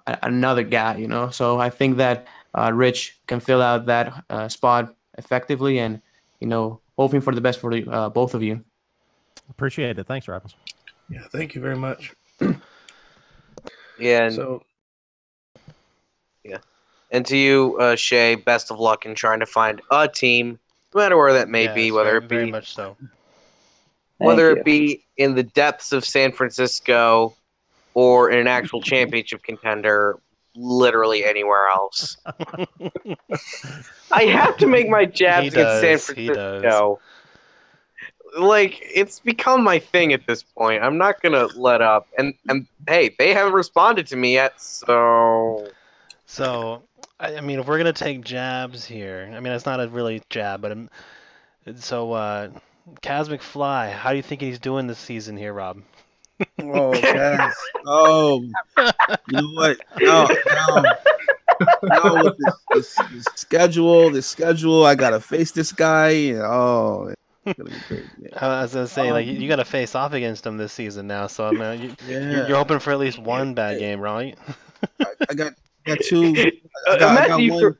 another guy, So I think that Rich can fill out that spot effectively, and, hoping for the best for both of you. Appreciate it. Thanks, Robbins. Yeah, thank you very much. Yeah. And to you, Shay, best of luck in trying to find a team, no matter where that may be, whether it be very much so. Whether it be in the depths of San Francisco or in an actual championship contender, literally anywhere else. I have to make my jabs against San Francisco. Like, it's become my thing at this point. I'm not going to let up. And hey, they haven't responded to me yet, so... So, I mean, if we're going to take jabs here, I mean, it's not a really jab, but... Kaz McFly, how do you think he's doing this season here, Rob? Oh, Kaz. Oh, you know what? No, with this schedule, I gotta face this guy. Oh, gonna be crazy. Yeah. I was gonna say, like, you got to face off against them this season now, so I mean, you're hoping for at least one bad game, right? I got two. I got one.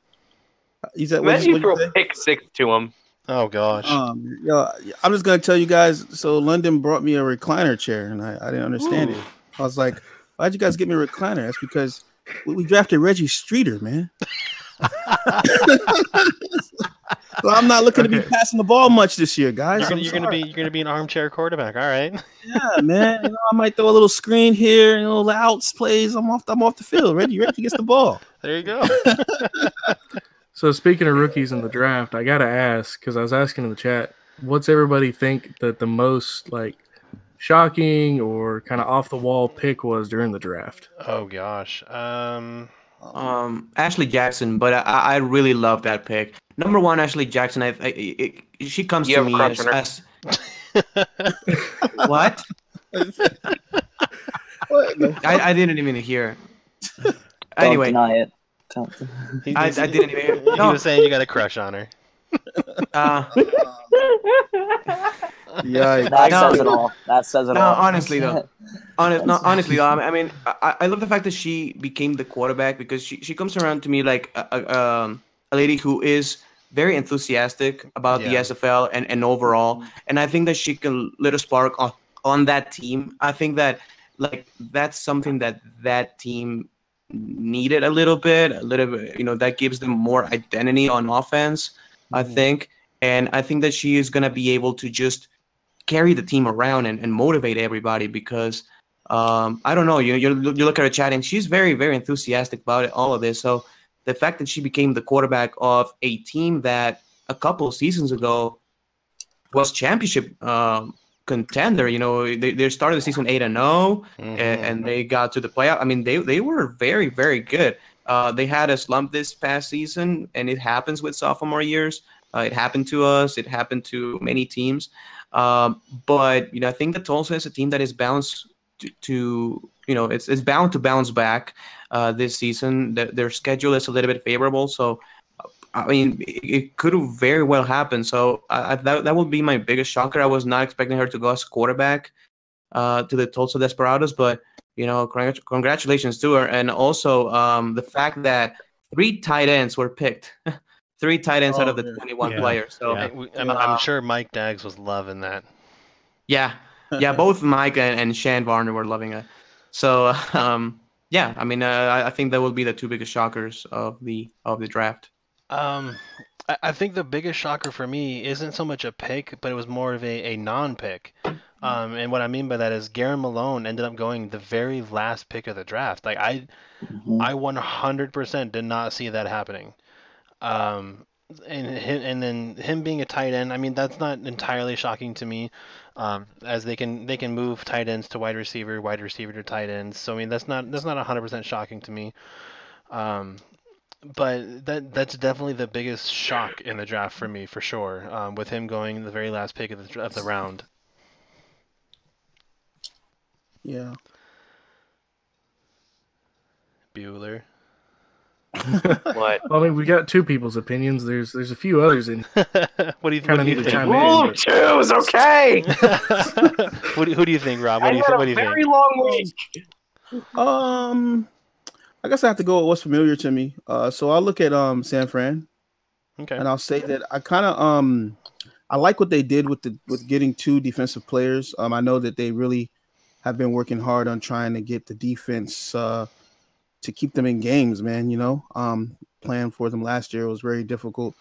You said, Imagine you throw say? pick six to him. Oh gosh. I'm just gonna tell you guys. So London brought me a recliner chair, and I didn't understand it. I was like, "Why'd you guys get me a recliner?" That's because we drafted Reggie Streeter, man. So I'm not looking to be passing the ball much this year, guys. You're gonna be an armchair quarterback, all right? Yeah, man. I might throw a little screen here, little outs plays. I'm off the field. Reggie gets the ball. There you go. So speaking of rookies in the draft, I gotta ask, because I was asking in the chat, what's everybody think that the most like shocking or kind of off the wall pick was during the draft? Oh gosh. Ashley Jackson, but I really love that pick. Number one, Ashley Jackson. She comes to me as what? I didn't even hear. Anyway, don't deny it. I didn't even hear. He was saying you got a crush on her. Yeah, that says it all. That says it all. Honestly though, I mean, I love the fact that she became the quarterback because she comes around to me like a lady who is very enthusiastic about the SFL and overall, and I think that she can lit a spark on that team. I think that like that's something that team needed a little bit, that gives them more identity on offense. I think, and I think that she is gonna be able to just carry the team around and motivate everybody because I don't know, you look at her chat and she's very, very enthusiastic about all of this. So the fact that she became the quarterback of a team that a couple of seasons ago was championship contender, they started the season 8-0 and they got to the playoff. I mean, they were very, very good. They had a slump this past season, and it happens with sophomore years. It happened to us. It happened to many teams. But I think that Tulsa is a team that is balanced it's bound to bounce back this season. Their schedule is a little bit favorable, so I mean it could very well happen. So that would be my biggest shocker. I was not expecting her to go as quarterback to the Tulsa Desperados, but congratulations to her. And also the fact that 3 tight ends were picked. 3 tight ends out of the 21 players. So I'm sure Mike Daggs was loving that. Yeah, both Mike and Shan Varner were loving it. So I mean, I think that will be the 2 biggest shockers of the draft. I think the biggest shocker for me isn't so much a pick, but it was more of a non-pick. And what I mean by that is Garen Malone ended up going the very last pick of the draft. Like I 100% did not see that happening. And then him being a tight end, I mean that's not entirely shocking to me, as they can move tight ends to wide receiver to tight ends. So I mean that's not 100% shocking to me. But that's definitely the biggest shock in the draft for me, for sure. With him going the very last pick of the round. Yeah. Bueller. What? Well, I mean, we got 2 people's opinions. There's a few others in. What do you Kind of need to chime in. Rule but- 2 is okay. Who do you think, Rob? What do you think? Very long week. I guess I have to go with what's familiar to me. So I'll look at San Fran. Okay. And I'll say that I kind of I like what they did with getting 2 defensive players. I know that they really have been working hard on trying to get the defense to keep them in games, man. Playing for them last year was very difficult.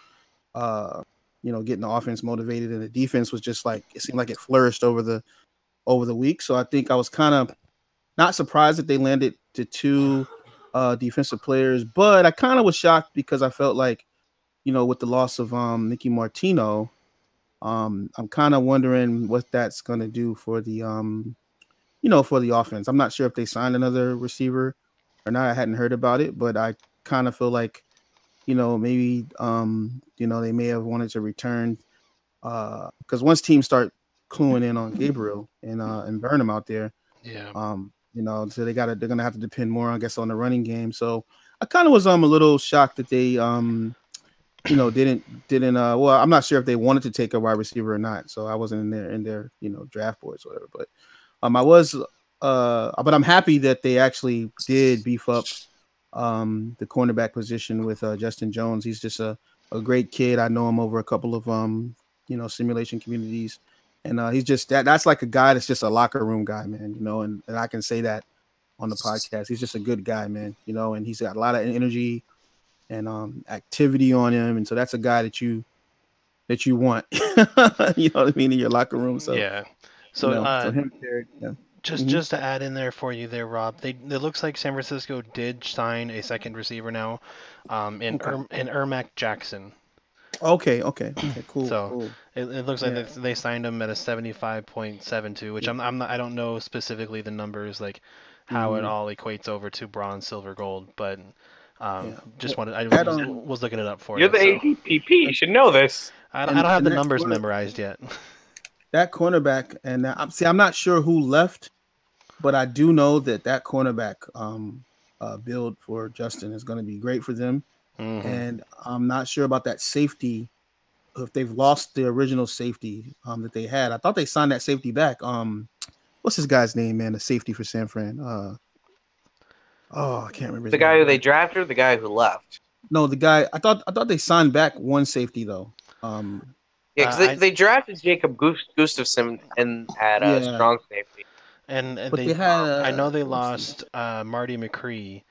Getting the offense motivated, and the defense was just like, it seemed like it flourished over the week. So I think I was kind of not surprised that they landed to 2 defensive players, but I kind of was shocked because I felt like, with the loss of Nicky Martino, I'm kind of wondering what that's going to do for the for the offense. I'm not sure if they signed another receiver or not. I hadn't heard about it, but I kind of feel like, maybe they may have wanted to return because once teams start cluing in on Gabriel and burn him out there, so they're gonna have to depend more, I guess, on the running game. So I kind of was a little shocked that they didn't. Well, I'm not sure if they wanted to take a wide receiver or not. So I wasn't in their draft boards or whatever. But I was. But I'm happy that they actually did beef up the cornerback position with Justin Jones. He's just a great kid. I know him over a couple of simulation communities, and he's just that's like a guy that's just a locker room guy, man. And I can say that on the podcast. He's just a good guy, man. And he's got a lot of energy and activity on him, and so that's a guy that you want. You know what I mean, in your locker room. So yeah. So him, yeah. Just to add in there for you there, Rob, it looks like San Francisco did sign a second receiver now, in Ermac Jackson. Okay, cool. So cool. It looks like they signed him at a 75.72, which I don't know specifically the numbers, like how it all equates over to bronze, silver, gold, but just wanted I was looking it up for you. you. You're the APP. You should know this. I don't have the numbers memorized yet. That cornerback, and I'm not sure who left, but I do know that cornerback build for Justin is going to be great for them. Mm-hmm. And I'm not sure about that safety, if they've lost the original safety that they had. I thought they signed that safety back. What's this guy's name, man? The safety for San Fran. I can't remember. The guy who they drafted, or the guy who left. No, the guy. I thought they signed back one safety though. Yeah, because they drafted Jacob Gustafson and had a strong safety. And they had. I know they lost Marty McCree,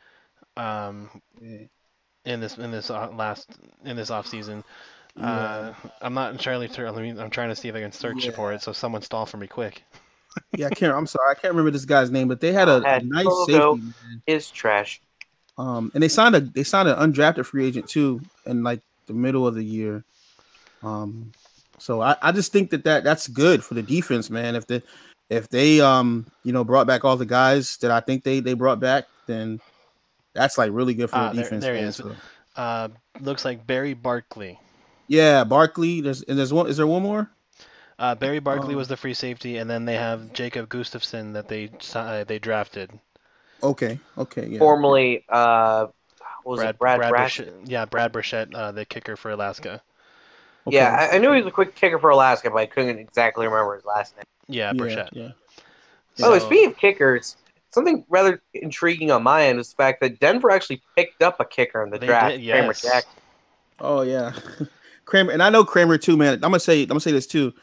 in this offseason. I'm not entirely sure. I'm trying to see if I can search for it. So someone stall for me quick. Yeah, I'm sorry, I can't remember this guy's name, but they had a nice safety. Is trash. And they signed an undrafted free agent too in like the middle of the year. So I just think that's good for the defense, man. If they brought back all the guys that I think they brought back, then that's like really good for the defense. There he is. So. Looks like Barry Barkley. Yeah, Barkley. There's one. Is there one more? Barry Barkley was the free safety, and then they have Jacob Gustafson that they drafted. Okay. Yeah. Formerly, Brad Brashett? Yeah, Brad Brashett, the kicker for Alaska. Okay. Yeah, I knew he was a quick kicker for Alaska, but I couldn't exactly remember his last name. Yeah, Brashett. Yeah. So, speaking of kickers, something rather intriguing on my end is the fact that Denver actually picked up a kicker in the draft, Kramer Jackson. Oh yeah, Kramer, and I know Kramer too, man. I'm gonna say this too.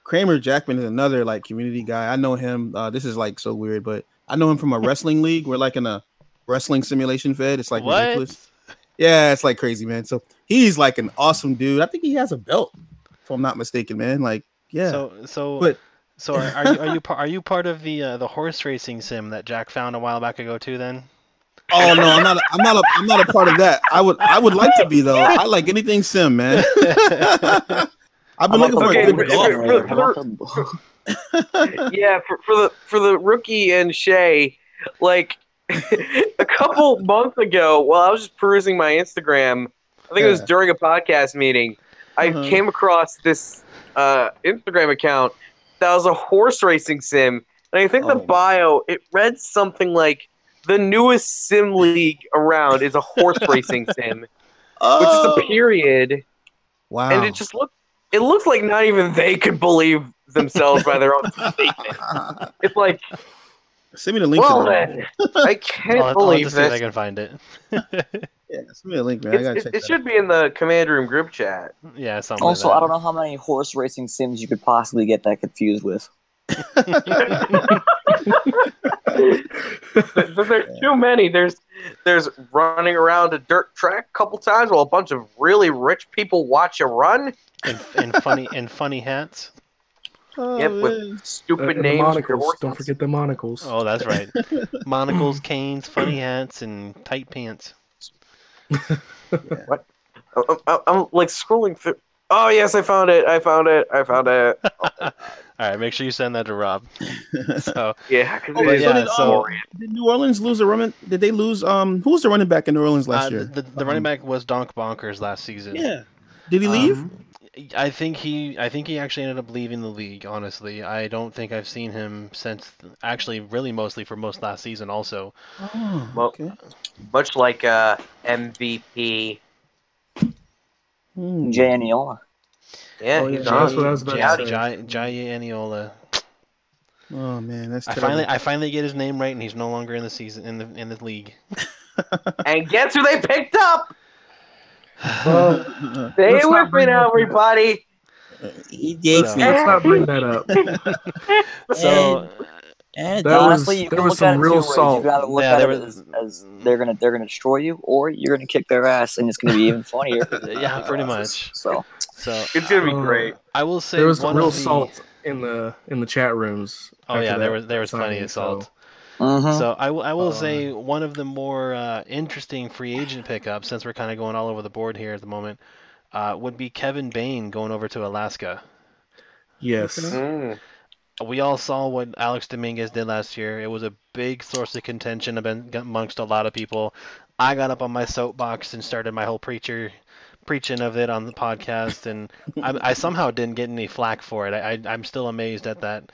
Kramer Jackman is another like community guy. I know him. This is like so weird, but I know him from a wrestling league. We're like in a wrestling simulation fed. It's like ridiculous. Yeah, it's like crazy, man. So he's like an awesome dude. I think he has a belt, if I'm not mistaken, man. Like, yeah. So are you part of the horse racing sim that Jack found a while back ago too? Then. Oh no, I'm not a part of that. I would like to be though. I like anything sim, man. I've been looking for a good golf. Yeah, for the rookie and Shay, like a couple months ago, while I was just perusing my Instagram, I think it was during a podcast meeting, I came across this Instagram account that was a horse racing sim, and I think the bio, it read something like, the newest sim league around is a horse racing sim, which is a period. Wow. And it looks like not even they could believe themselves by their own statement. It's like, send me the link. Well, then, I can't believe this. I'll this. see if I can find it. Yeah, send me a link, man. I gotta check it should be in the command room group chat. Yeah, something also, like that. I don't know how many horse racing sims you could possibly get that confused with. There's too many. There's running around a dirt track a couple times while a bunch of really rich people watch you run. And funny hats. Oh, yep, man. with stupid The names. monocles. Don't forget the monocles. Oh, that's right. Monocles, canes, funny hats, and tight pants. What? I'm like scrolling through. Oh yes, I found it. All right, make sure you send that to Rob. So yeah, did New Orleans lose a running? Did they lose? Who was the running back in New Orleans last year? The running back was Donk Bonkers last season. Yeah. Did he leave? I think he actually ended up leaving the league. Honestly, I don't think I've seen him since. Actually, really, mostly for most last season. Also, okay. Much like MVP. Jay Aniola. Yeah, Oh, he's yeah, on. that's what I was about to say. Jai Aniola. Oh man, that's terrible. I finally get his name right, and he's no longer in the season in the league. And guess who they picked up? Well, Stay Let's not with me bring now, that up. everybody. let's not bring that up. So And That honestly, was- you there can was look some at it real two ways. salt. You gotta look Yeah, at there it was- as they're gonna destroy you, or you're gonna kick their ass, and it's gonna be even funnier. yeah, pretty much. So So It's gonna be Uh, great. I will say There was one some real of the salt in the chat rooms. Oh after yeah, that there was plenty signing, of salt. mhm. So I will Uh, say one of the more interesting free agent pickups, since we're kind of going all over the board here at the moment, would be Kevin Bain going over to Alaska. Yes. Mm. We all saw what Alex Dominguez did last year. It was a big source of contention amongst a lot of people. I got up on my soapbox and started my whole preaching of it on the podcast, and I somehow didn't get any flack for it. I'm still amazed at that.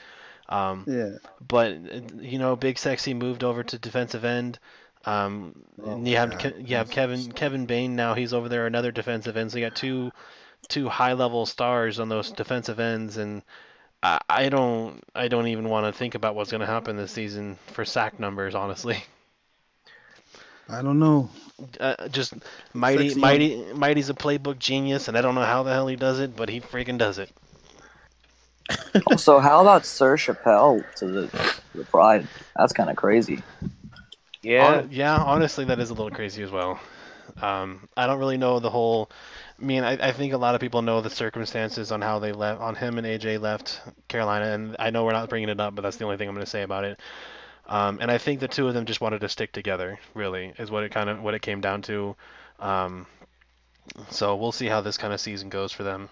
Yeah. But Big Sexy moved over to defensive end. And you have Kevin Bain now. He's over there, another defensive end. So you got two high level stars on those defensive ends, and I don't even want to think about what's going to happen this season for sack numbers, honestly. I don't know. Just Sexy Mighty's a playbook genius, and I don't know how the hell he does it, but he freaking does it. Also, how about Sir Chappelle to the Pride? That's kind of crazy. Yeah. Yeah, honestly, that is a little crazy as well. I don't really know the whole. I mean, I think a lot of people know the circumstances on how they left, on him and AJ left Carolina, and I know we're not bringing it up, but that's the only thing I'm going to say about it. And I think the two of them just wanted to stick together. Really, is what it came down to. So we'll see how this kind of season goes for them.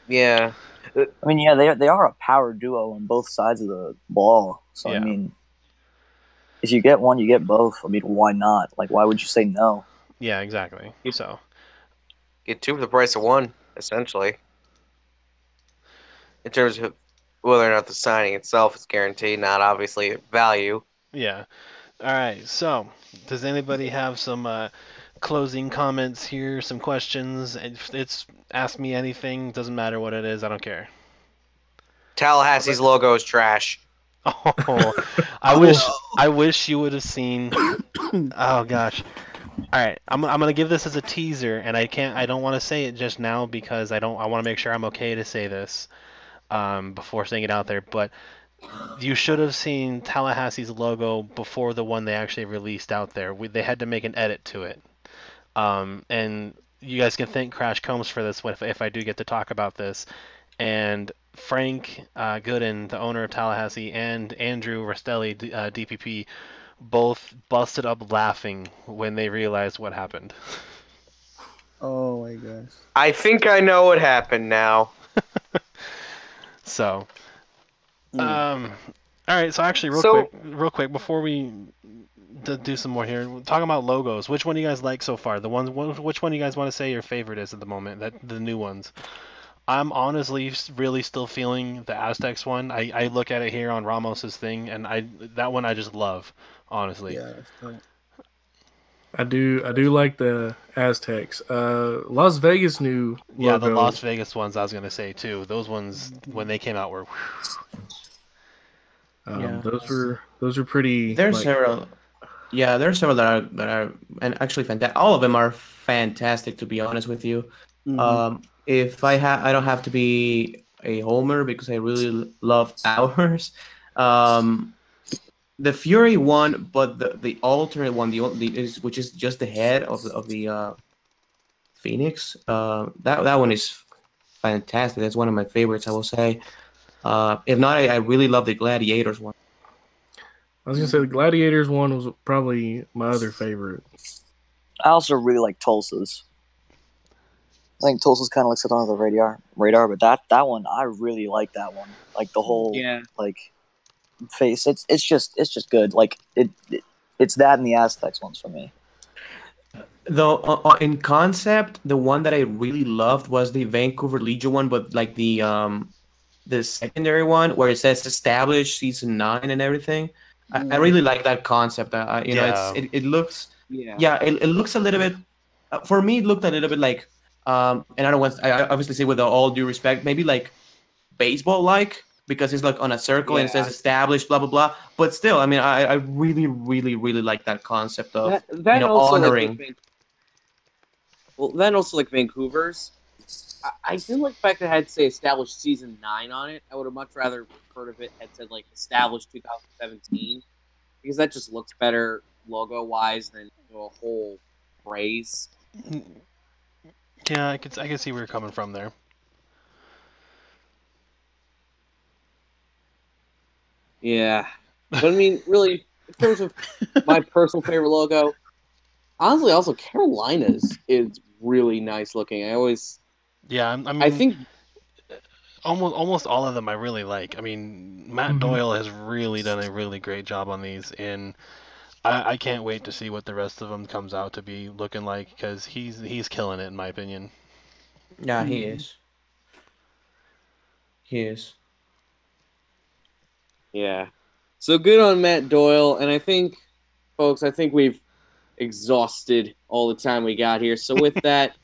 Yeah. I mean, yeah, they are a power duo on both sides of the ball. So Yeah. I mean, if you get one, you get both. I mean, why not? Like, why would you say no? Yeah, exactly. So Get two for the price of one, essentially. In terms of whether or not the signing itself is guaranteed, not obviously value. yeah. All right. So does anybody have some closing comments here? Some questions? It's ask me anything. Doesn't matter what it is. I don't care. Tallahassee's logo is trash. Oh, I wish you would have seen. Oh gosh. All right, I'm gonna give this as a teaser, and I don't want to say it just now because I want to make sure I'm okay to say this before saying it out there. But you should have seen Tallahassee's logo before the one they actually released out there. They had to make an edit to it, and you guys can thank Crash Combs for this if I do get to talk about this. And Frank Gooden, the owner of Tallahassee, and Andrew Rastelli, DPP, both busted up laughing when they realized what happened. Oh my gosh. I think I know what happened now. So, all right. So actually, real quick, before we do some more here, talking about logos. Which one do you guys like so far? Which one do you guys want to say your favorite is at the moment? The new ones. I'm honestly really still feeling the Aztecs one. I look at it here on Ramos's thing, and that one I just love, honestly. Yeah. That's dope. I do like the Aztecs. Las Vegas new logo. Yeah, the Las Vegas ones I was gonna say too. Those ones when they came out were. Yeah. Those were pretty. There's several. Yeah, there's several that are and actually fantastic. All of them are fantastic, to be honest with you. Mhm. If I don't have to be a homer because I really love ours. The Fury one, but the alternate one, which is just the head of the Phoenix. That one is fantastic. That's one of my favorites, I will say. If not, I really love the Gladiators one. I was gonna say the Gladiators one was probably my other favorite. I also really like Tulsa's. I think Tulsa's kind of like sitting under the radar, but that one I really like that one. Like the whole like face. It's just good. Like it's that and the Aztecs ones for me. Though in concept, the one that I really loved was the Vancouver Legion one, but like the secondary one where it says established season 9 and everything. I really like that concept. It looks it looks a little bit for me. It looked a little bit like And I don't want. I obviously say with all due respect, maybe like baseball-like, because it's like on a circle and it says established, blah blah blah. But still, I mean, I really, really, really like that concept of that also honoring. Then also like Vancouver's. I didn't like the fact that it had to say established season 9 on it. I would have much rather heard of it had said like established 2017, because that just looks better logo wise than a whole phrase. Yeah, I could see where you're coming from there. Yeah, but I mean, really, in terms of my personal favorite logo, honestly, also Carolina's is really nice looking. Yeah, I mean, I think almost all of them I really like. I mean, Matt Doyle has really done a really great job on these, and I can't wait to see what the rest of them comes out to be looking like, because he's killing it in my opinion. Yeah, he is. He is. Yeah. So good on Matt Doyle, and I think, folks, we've exhausted all the time we got here. So with that,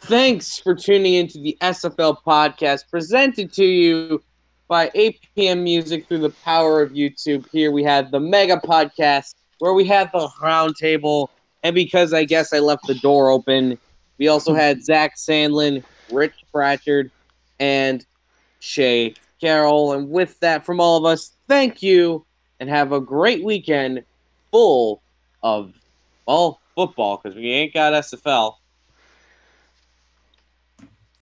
thanks for tuning into the SFL podcast presented to you by 8 p.m. Music through the power of YouTube. Here we had the Mega Podcast, where we had the roundtable, and because I guess I left the door open, we also had Zach Sandlin, Rich Pratchard, and Shay Carroll. And with that, from all of us, thank you, and have a great weekend full of, well, football, because we ain't got SFL.